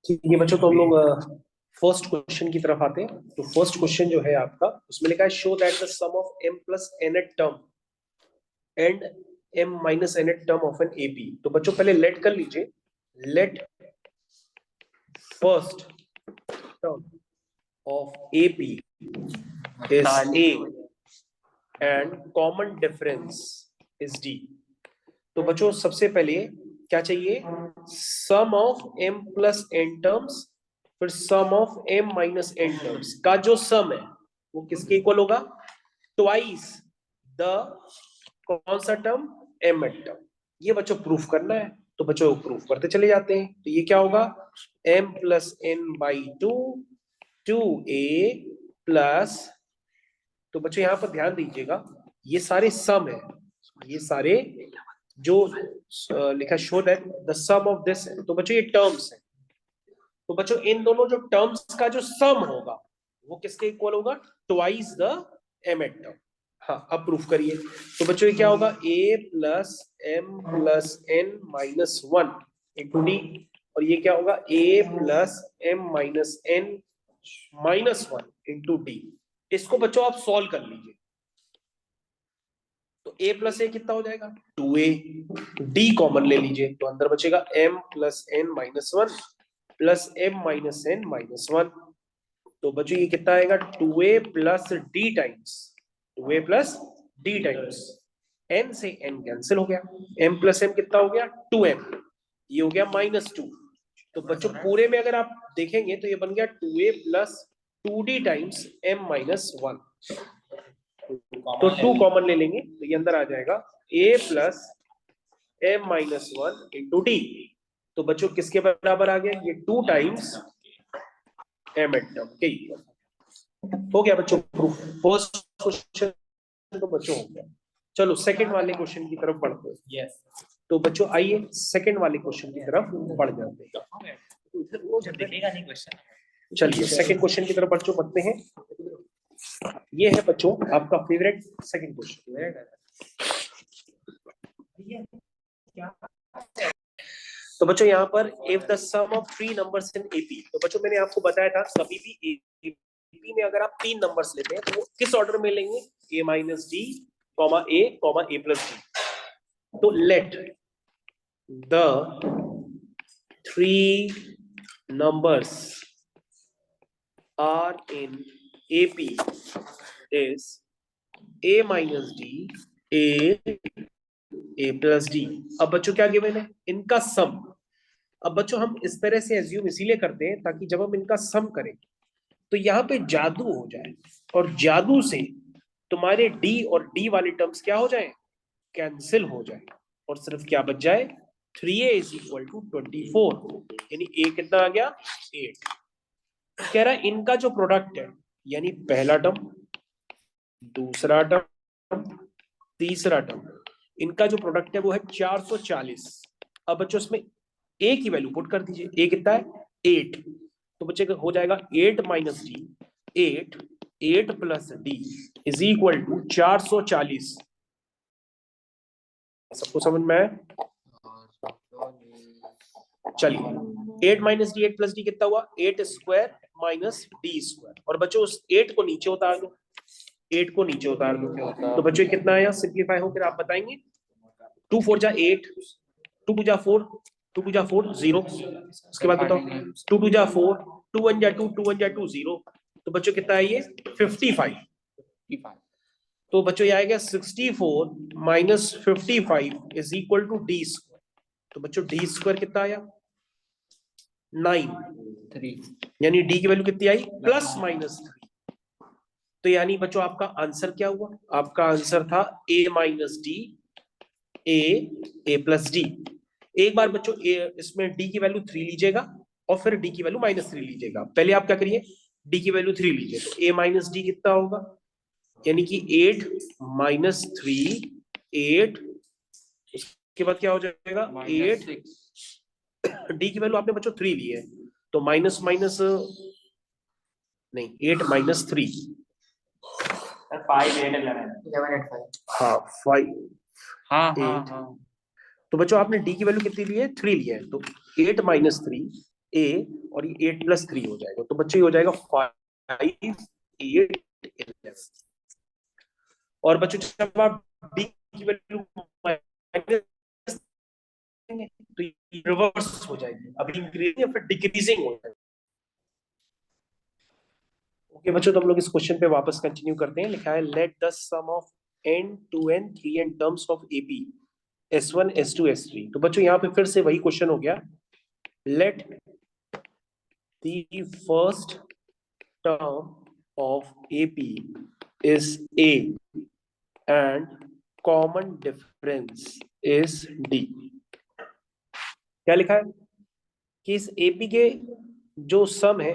ठीक है बच्चों, तो हम लोग फर्स्ट क्वेश्चन की तरफ आते हैं। तो फर्स्ट क्वेश्चन जो है आपका, उसमें लिखा है show that the sum of m plus n eth term and m minus n eth term of an AP. तो बच्चों पहले लेट कर लीजिए। Let first term of AP is a and common difference is d। तो बच्चों सबसे पहले क्या चाहिए? Sum of m plus n terms, फिर sum of m minus n terms का जो सम है वो किसके इक्वल होगा? ट्वाइस द कौन सा टर्म? m एट टर्म। ये बच्चों प्रूफ करना है, तो बच्चों प्रूफ करते चले जाते हैं। तो ये क्या होगा? m plus n by two, two a plus, तो बच्चों यहां पर ध्यान दीजिएगा, ये सारे सम है, ये सारे जो लिखा show that the sum of this है, तो बच्चों ये टर्म्स है। तो बच्चों इन दोनों जो टर्म्स का जो सम होगा वो किसके इक्वल होगा? ट्वाइस द m एट टर्म। हाँ, अब प्रूफ करिए। तो बच्चों ये क्या होगा? a plus m plus n minus one into D, और ये क्या होगा? a plus m minus n minus one into D. इसको बच्चों आप सॉल्व कर लीजिए। तो a प्लस ए कितना हो जाएगा? 2a। d कॉमन ले लीजिए, तो अंदर बचेगा m plus n minus one plus m minus n minus one. तो बच्चों ये कितना आएगा? 2a plus d times, 2a plus d times n से n कैंसिल हो गया, m प्लस m कितना हो गया? 2m। ये हो गया माइनस टू। तो बच्चों पूरे में अगर आप देखेंगे तो ये बन गया 2a plus 2d times m minus one. तो 2 कॉमन ले लेंगे तो ये अंदर आ जाएगा a plus m minus one into D. तो बच्चों किसके बराबर आ गया? ये 2 टाइम्स m एट टर्म। हो गया बच्चों प्रूफ। फर्स्ट क्वेश्चन तो बच्चों हो गया। चलो सेकंड वाले क्वेश्चन की तरफ बढ़ते हैं। यस, तो बच्चों आइए सेकंड वाले क्वेश्चन की तरफ बढ़ जाते हैं। दिखेगा नहीं क्वेश्चन। चलिए सेकंड क्वेश्चन की तरफ बच्चों बढ़ते हैं। ये है बच्चों आपका फेवरेट सेकंड क्वेश्चन। तो बच्चों यहाँ पर if the sum of three numbers in AP, तो बच्चों मैंने आपको बताया था कभी भी एपी में अगर आप 3 नंबर्स लेते हैं तो वो किस ऑर्डर में लेंगे? a minus D comma A plus D. तो let the three numbers are in AP is a minus D A plus D. अब बच्चों क्या गिवन है? इनका सम। अब बच्चों हम इस तरह से एज्यूम इसीलिए करते हैं ताकि जब हम इनका सम करें तो यहाँ पे जादू हो जाए, और जादू से तुम्हारे डी और डी वाले टर्म्स क्या हो जाए? कैंसिल हो जाए, और सिर्फ क्या बच जाए? 3a is equal to 24। यानी a कितना आ गया? 8। कह रहा है इनका जो प्रोडक्ट है, यानी पहला टर्म, दूसरा टर्म, तीसरा टर्म, इनका जो प्रोडक्ट है वो है 440। अब बच्चों इसमें a की वैल्यू पुट कर दीजिए। a कितना है? 8। तो बच्चे हो जाएगा 8 minus d, 8 plus d is equal to 440। सबको समझ में आया? चलिए 8 माइनस डी, 8 प्लस डी कितना हुआ? 8 स्क्वायर माइनस डी स्क्वायर। और बच्चों उस 8 को नीचे उतार दो, 8 को नीचे उतार दो। तो बच्चों कितना आया? सिंप्लीफाई हो फिर आप बताएंगे। 2 4 जा 8, 2 2 जा 4, 2 2 जा 4 0। उसके बाद बताओ 2 2 जा 4, 2 1 जा 2, 2 1 जा 2 0। तो बच्चों कितना है ये? 55। तो बच्चों ये आएगा 64 minus 55 is equal to d square. तो बच्चों डी स्क्वायर कितना आया? 9। यानी डी की वैल्यू कितनी आई? Plus minus 3। तो यानी बच्चों आपका आंसर क्या हुआ? आपका आंसर था a minus D, A plus D. एक बार बच्चों इसमें डी की वैल्यू 3 लीजिएगा और फिर डी की वैल्यू माइनस 3 लीजिएगा। पहले आप क्या करिए? डी की वैल्यू 3 लीजिए। तो a माइनस डी कितना होगा? यानी कि 8 माइनस 3, 8। उसके बाद क्या हो जाएगा? 8। डी की वैल्यू आपने बच्चों 3 ली है, तो माइनस माइनस नहीं, 8 माइनस 3, 5 8 11 हाँ 5 हाँ 8। हाँ। तो बच्चों आपने डी की वैल्यू कितनी ली है? 3 ली है। तो 8 माइनस 3 ए, और ये 8 + 3 हो जाएगा, तो बच्चों ये हो जाएगा 5 8 11। और बच्चों जब आप d की वैल्यू माइनस तो रिवर्स हो जाएगी, अभी इंक्रीजिंग या फिर डिक्रीजिंग हो जाएगी। ओके बच्चों, तो हम लोग इस क्वेश्चन पे वापस कंटिन्यू करते हैं। लिखा है let the sum of n 2n 3n terms of AP S1 S2 S3। तो बच्चों यहाँ पे फिर से वही क्वेश्चन हो गया, let the first term of AP is A and common difference is D। क्या लिखा है कि इस AP के जो सम है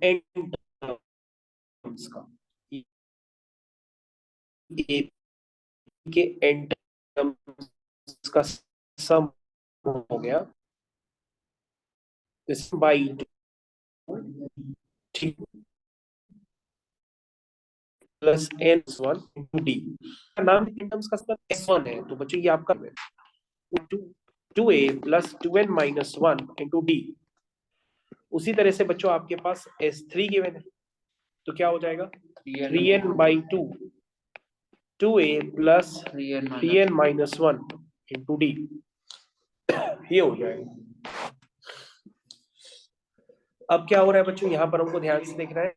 n टर्म्स का, AP के n टर्म्स का सम हो गया बाई 2 ठीक प्लस n1 इंटू डी। नाम टर्म्स का सम S1 है, तो बच्चों ये आपका 2a plus 2n minus 1 into D. उसी तरह से बच्चों आपके पास S3 गिवन है, तो क्या हो जाएगा 3n by 2 2a plus 3n minus 1 into D, ये हो जाएगा। अब क्या हो रहा है बच्चों, यहां पर हमको ध्यान से देखना है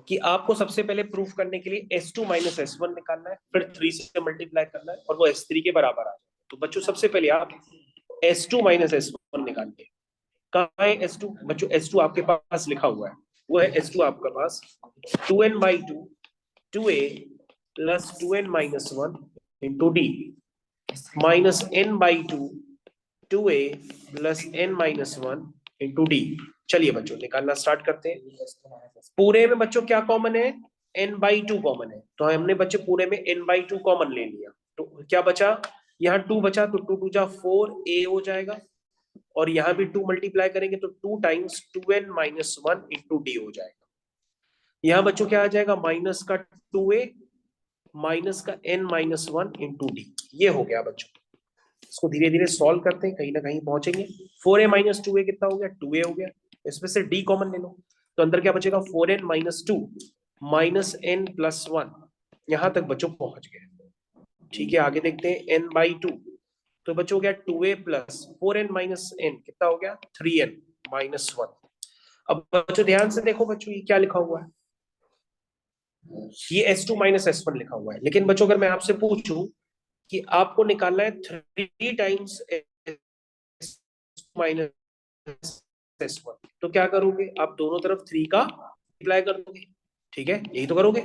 कि आपको सबसे पहले प्रूफ करने के लिए S2 माइनस S1 निकालना है, फिर 3 से मल्टीप्लाई करना है और वो S3 के बराबर आ जाए। तो बच्चों सबसे पहले आप S2 माइनस S1 निकालिए। कहाँ है S2 बच्चों? S2 आपके पास लिखा हुआ है, वो है S2 आपका पास 2n by 2 2a plus 2n minus 1 into D minus n by 2 2a plus n minus 1 into D. चलिए बच्चों निकालना स्टार्ट करते हैं। पूरे में बच्चों क्या कॉमन है? n बाई 2 कॉमन है, तो हमने बच्चे पूरे में n बाई 2 कॉमन ले लिया, तो क्या बचा? यहाँ 2 बचा, तो 2 2 जा 4a हो जाएगा, और यहाँ भी 2 मल्टीप्लाई करेंगे तो 2 times 2n minus 1 into D हो जाएगा। यहाँ बच्चों क्या आ जाएगा? माइनस का 2a माइनस का n माइनस 1 इंटू डी। ये हो गया बच्चों। इसको धीरे धीरे सॉल्व करते हैं, कहीं ना कहीं पहुंचेंगे। 4a माइनस 2a कितना हो गया? 2a हो गया। इसमें से d कॉमन ले लो, तो अंदर क्या बचेगा? 4n minus 2 minus n plus 1। यहां तक बच्चों पहुंच गए। ठीक है, आगे देखते हैं n बाई 2, तो बच्चों हो गया 2a plus 4n minus n कितना हो गया? 3n minus 1। अब बच्चों ध्यान से देखो बच्चों, ये क्या लिखा हुआ है? ये S2 माइनस S1 लिखा हुआ है, लेकिन बच्चों अगर मैं आपसे पूछूं कि आपको निकालना है 3 टाइम्स माइनस S1, तो क्या करोगे? आप दोनों तरफ 3 का मल्टीप्लाई कर दोगे, ठीक है, यही तो करोगे।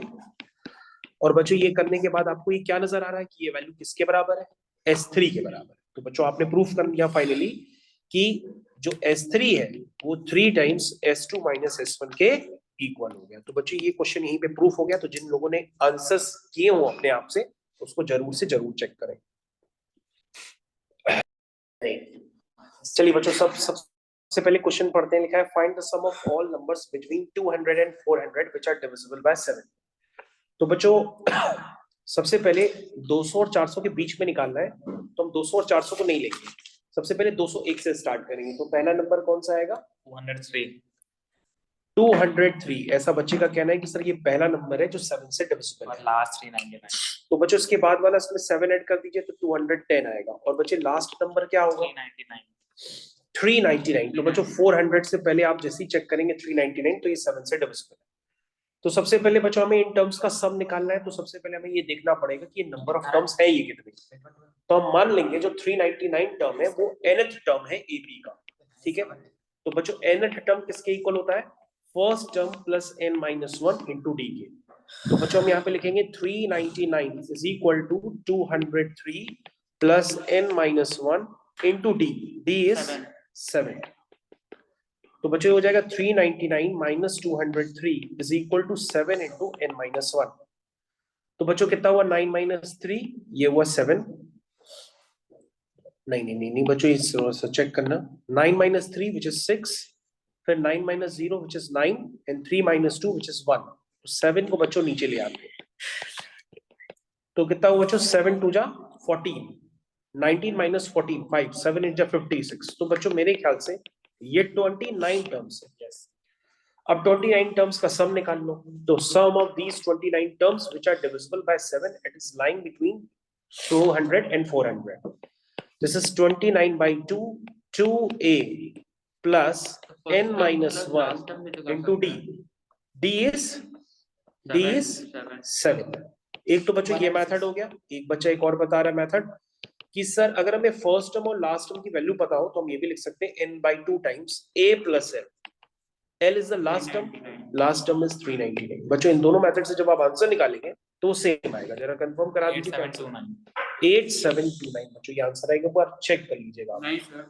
और बच्चों ये करने के बाद आपको ये क्या नजर आ रहा है कि ये वैल्यू किसके बराबर है? S3 के बराबर है। तो बच्चों आपने प्रूफ कर लिया फाइनली कि जो S3 है वो 3 टाइम्स S2 माइनस S1 के इक्वल हो गया। तो बच्चों ये क्वेश्चन यहीं पे प्रूफ हो गया। तो जिन लोगों ने आंसर्स किए हो अपने आप से, उसको जरूर से जरूर चेक करें। चलिए बच्चों सबसे पहले क्वेश्चन पढ़ते हैं। लिखा है find the sum of all numbers between 200 and 400 which are divisible by 7। तो बच्चों सबसे पहले 200 और 400 के बीच में निकालना है, तो हम 200 और 400 को नहीं लेंगे, सबसे पहले 201 से स्टार्ट करेंगे। तो पहला नंबर कौन सा आएगा? 203। ऐसा बच्चे का कहना है कि सर ये पहला नंबर है जो 7 से डिविजिबल है। लास्ट 399। तो बच्चों इसके बाद वाला इसमें 7 ऐड कर दीजिए तो 210 आएगा। और बच्चे लास्ट नंबर क्या होगा? 399। तो बच्चों 400 से पहले आप जैसे ही चेक करेंगे 399, तो ये 7 से डिविजिबल है। तो सबसे पहले बच्चों हमें इन टर्म्स का सम निकालना है। तो सबसे पहले हमें ये देखना पड़ेगा कि ये नंबर ऑफ टर्म्स है ये कितने। तो हम मान लेंगे जो 399 टर्म है वो nth टर्म है AB का, ठीक है। तो बच्चों nth टर्म किसके इक्वल होता है? First term plus n minus 1 into d के। तो बच्चों हम यहाँ पे लिखेंगे 399 is equal to 203 plus n minus 1 into d. D is 7। तो बच्चों हो जाएगा 399 minus 203 is equal to 7 into n minus 1। तो बच्चों कितना हुआ? 9 माइनस 3, ये हुआ 7। नहीं बच्चों इस चेक करना। 9 माइनस 3 विच इज 6, फिर 9 minus 0 which is 9 and 3 minus 2 which is 1। तो 7 को बच्चों नीचे ले आते हैं, तो कितना हुआ बच्चों? 7 2 जा 14, 19 माइनस 14 5, 7 8 जा 56। तो बच्चों मेरे ख्याल से ये 29 टर्म्स है। यस, अब 29 टर्म्स का सम निकाल लो। तो sum of these 29 terms which are divisible by 7, it is lying between 200 and 400. This is 29 by 2, 2a plus n minus 1 into d. d is 7. एक तो बच्चों ये मेथड हो गया। एक बच्चा एक और बता रहा है मेथड कि सर अगर हमें फर्स्ट टर्म और लास्ट टर्म की वैल्यू पता हो तो हम ये भी लिख सकते हैं n by 2 times a plus l. L is the last term is 399. बच्चों इन दोनों मेथड से जब आप आंसर निकालेंगे तो सेम आएगा। जरा कंफर्म करा दीजिए। 8729 8729 बच्चों ये आंसर आएगा, वो आप चेक कर लीजिएगा। नहीं सर